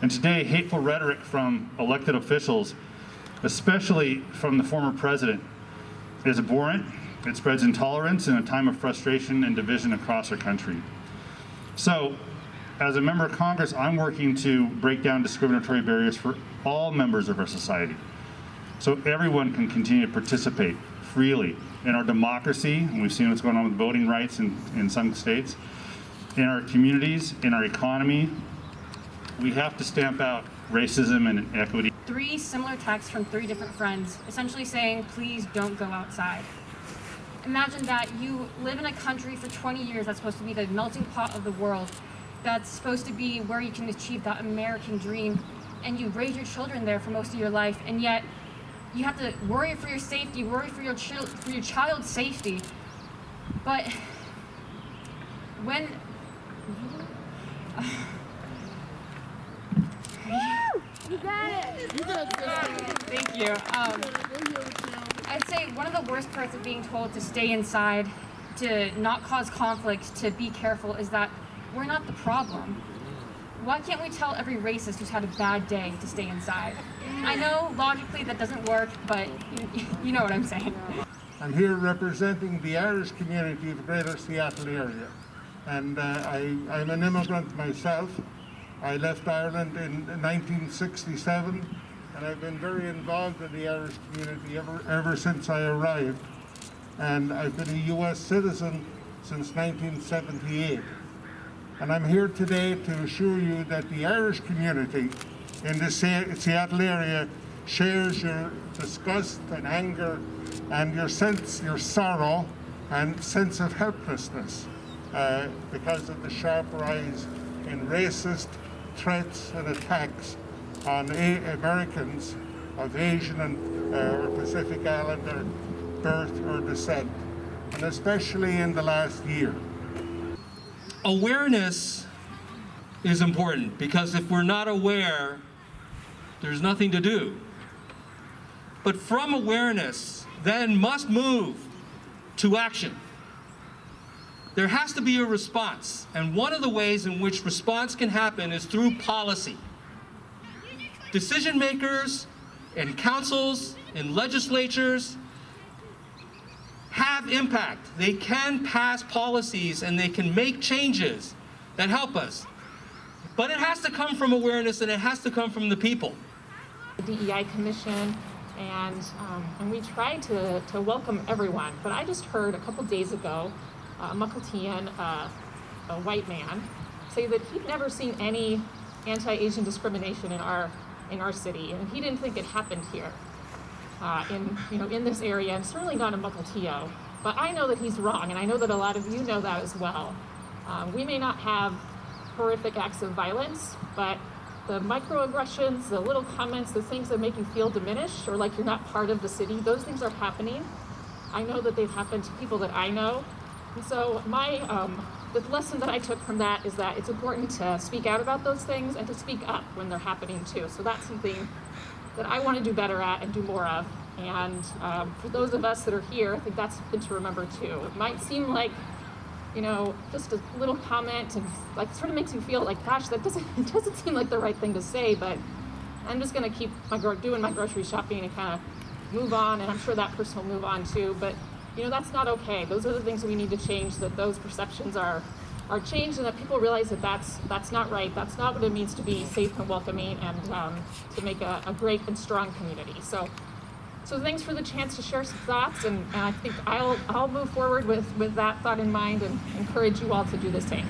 And today, hateful rhetoric from elected officials, especially from the former president, is abhorrent. It spreads intolerance in a time of frustration and division across our country. So, as a member of Congress, I'm working to break down discriminatory barriers for all members of our society, so everyone can continue to participate freely in our democracy, and we've seen what's going on with voting rights in some states, in our communities, in our economy. We have to stamp out racism and inequity. 3 similar texts from 3 different friends, essentially saying, please don't go outside. Imagine that you live in a country for 20 years that's supposed to be the melting pot of the world, that's supposed to be where you can achieve that American dream, and you raise your children there for most of your life, and yet you have to worry for your safety, worry for your child's safety. But when You got it. You got it. Thank you. I'd say one of the worst parts of being told to stay inside, to not cause conflict, to be careful, is that we're not the problem. Why can't we tell every racist who's had a bad day to stay inside? I know logically that doesn't work, but you know what I'm saying. I'm here representing the Irish community of the Greater Seattle area. And I'm an immigrant myself. I left Ireland in 1967, and I've been very involved in the Irish community ever since I arrived. And I've been a US citizen since 1978. And I'm here today to assure you that the Irish community in the Seattle area shares your disgust and anger and your sorrow and sense of helplessness because of the sharp rise in racist threats and attacks on Americans of Asian or Pacific Islander birth or descent, and especially in the last year. Awareness is important, because if we're not aware, there's nothing to do. But from awareness, then must move to action. There has to be a response, and one of the ways in which response can happen is through policy. Decision makers and councils and legislatures have impact. They can pass policies and they can make changes that help us. But it has to come from awareness, and it has to come from the people. The DEI Commission, and we try to welcome everyone. But I just heard a couple days ago a Mukiltean, a white man, say that he'd never seen any anti-Asian discrimination in our city, and he didn't think it happened here in this area, and certainly not in Mukilteo. But I know that he's wrong, and I know that a lot of you know that as well. We may not have horrific acts of violence, but the microaggressions, the little comments, the things that make you feel diminished or like you're not part of the city, those things are happening. I know that they've happened to people that I know. And so the lesson that I took from that is that it's important to speak out about those things and to speak up when they're happening too. So that's something that I want to do better at and do more of. And for those of us that are here, I think that's something to remember too. It might seem like, just a little comment and like sort of makes you feel like, gosh, it doesn't seem like the right thing to say, but I'm just going to keep doing my grocery shopping and kind of move on, and I'm sure that person will move on too. But that's not okay. Those are the things that we need to change, that those perceptions are changed, and that people realize that that's not right. That's not what it means to be safe and welcoming, and to make a great and strong community. So thanks for the chance to share some thoughts, and I think I'll move forward with that thought in mind and encourage you all to do the same.